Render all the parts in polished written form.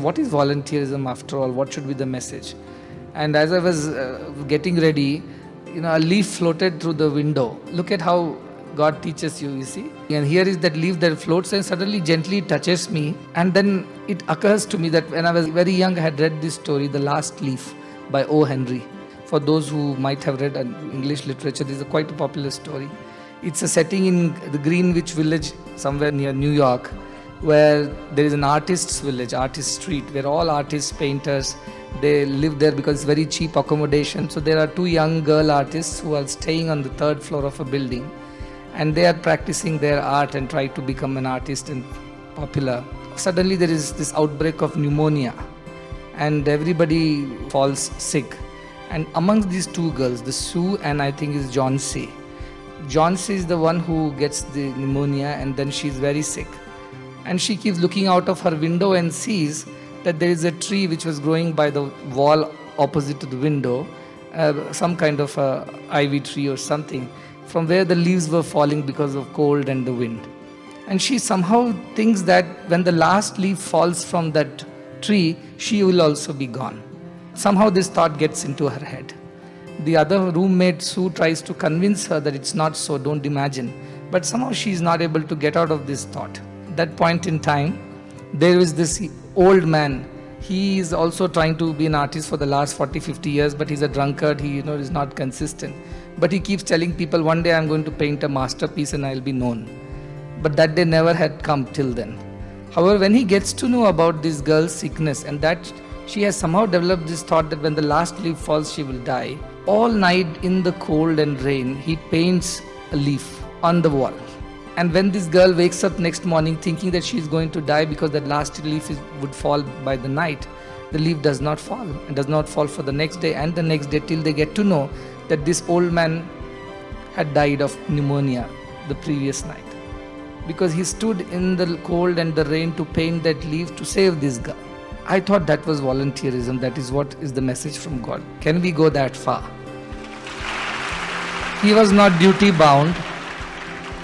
what is volunteerism after all? What should be the message? And as I was getting ready, a leaf floated through the window. Look at how God teaches you, you see. And here is that leaf that floats and suddenly gently touches me. And then it occurs to me that when I was very young, I had read this story, The Last Leaf by O. Henry. For those who might have read English literature, this is quite a popular story. It's a setting in the Greenwich Village, somewhere near New York, where there is an artist's village, artist street, where all artists, painters, they live there because it's very cheap accommodation. So there are two young girl artists who are staying on the third floor of a building, and they are practicing their art and try to become an artist and popular. Suddenly there is this outbreak of pneumonia and everybody falls sick. And amongst these two girls, the Sue and I think is John C. John C is the one who gets the pneumonia, and then she's very sick. And she keeps looking out of her window and sees that there is a tree which was growing by the wall opposite to the window, some kind of a ivy tree or something, from where the leaves were falling because of cold and the wind. And she somehow thinks that when the last leaf falls from that tree, she will also be gone. Somehow this thought gets into her head. The other roommate, Sue, tries to convince her that it's not so, don't imagine. But somehow she is not able to get out of this thought. At that point in time, there is this old man. He is also trying to be an artist for the last 40-50 years, but he's a drunkard. He is not consistent. But he keeps telling people, one day I'm going to paint a masterpiece and I'll be known. But that day never had come till then. However, when he gets to know about this girl's sickness and that she has somehow developed this thought that when the last leaf falls, she will die, all night in the cold and rain, he paints a leaf on the wall. And when this girl wakes up next morning thinking that she is going to die because that last leaf would fall by the night, the leaf does not fall. It does not fall for the next day and the next day till they get to know that this old man had died of pneumonia the previous night. Because he stood in the cold and the rain to paint that leaf to save this girl. I thought that was volunteerism. That is what is the message from God. Can we go that far? He was not duty bound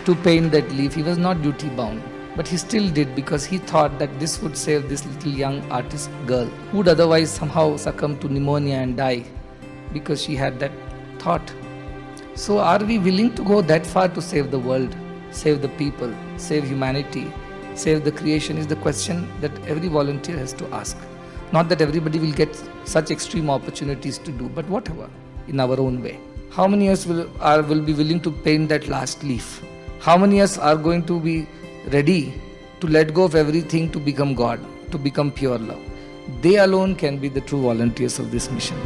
to paint that leaf. He was not duty bound. But he still did because he thought that this would save this little young artist girl who would otherwise somehow succumb to pneumonia and die because she had that thought. So are we willing to go that far to save the world, save the people, save humanity, save the creation is the question that every volunteer has to ask. Not that everybody will get such extreme opportunities to do, but whatever, in our own way. How many of us will be willing to paint that last leaf? How many of us are going to be ready to let go of everything to become God, to become pure love? They alone can be the true volunteers of this mission.